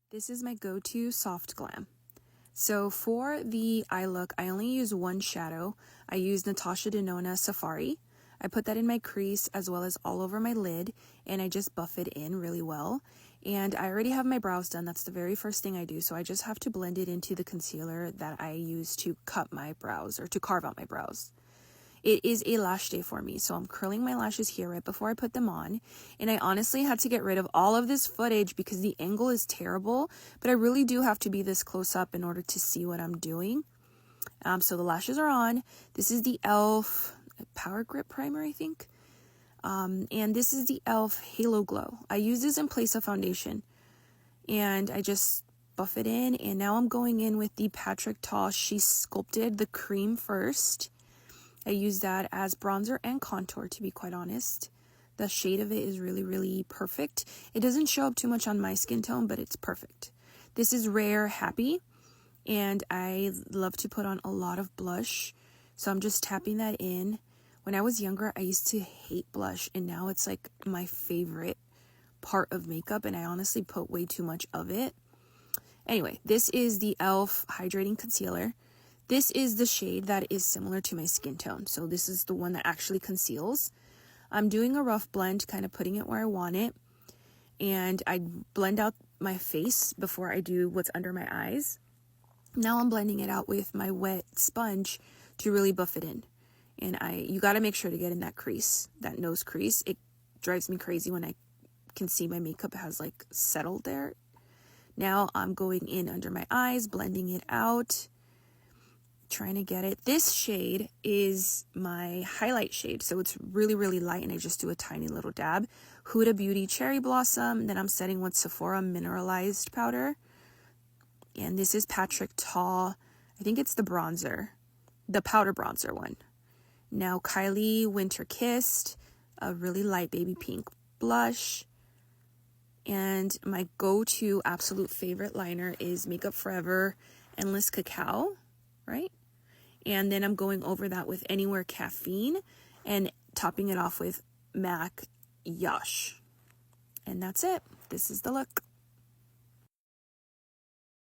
This is my go-to soft glam. So for the eye look, I only use one shadow. I use Natasha Denona Safari. I put that in my crease as well as all over my lid, and I just buff it in really well. And I already have my brows done. That's the very first thing I do. So I just have to blend it into the concealer that I use to cut my brows or to carve out my brows. It is a lash day for me, so I'm curling my lashes here right before I put them on. And I honestly had to get rid of all of this footage because the angle is terrible, but I really do have to be this close up in order to see what I'm doing. So the lashes are on. This is the e.l.f. Power Grip Primer, I think. And this is the e.l.f. Halo Glow. I use this in place of foundation. And I just buff it in. And now I'm going in with the Patrick Ta She Sculpted, the cream first. I use that as bronzer and contour, to be quite honest. The shade of it is really, really perfect. It doesn't show up too much on my skin tone, but it's perfect. This is Rare Happy, and I love to put on a lot of blush, so I'm just tapping that in. When I was younger, I used to hate blush, and now it's like my favorite part of makeup, and I honestly put way too much of it. Anyway, this is the e.l.f. Hydrating Concealer. This is the shade that is similar to my skin tone. So this is the one that actually conceals. I'm doing a rough blend, kind of putting it where I want it. And I blend out my face before I do what's under my eyes. Now I'm blending it out with my wet sponge to really buff it in. And you got to make sure to get in that crease, that nose crease. It drives me crazy when I can see my makeup has like settled there. Now I'm going in under my eyes, blending it out. Trying to get it. This shade is my highlight shade, so it's really, really light, and I just do a tiny little dab. Huda Beauty Cherry Blossom. Then I'm setting with Sephora Mineralized Powder. And this is Patrick Ta. I think it's the bronzer, the powder bronzer one. Now Kylie Winter Kissed, a really light baby pink blush. And my go-to absolute favorite liner is Makeup Forever Endless Cacao, right? And then I'm going over that with Anywhere Caffeine and topping it off with MAC Yash. And that's it. This is the look.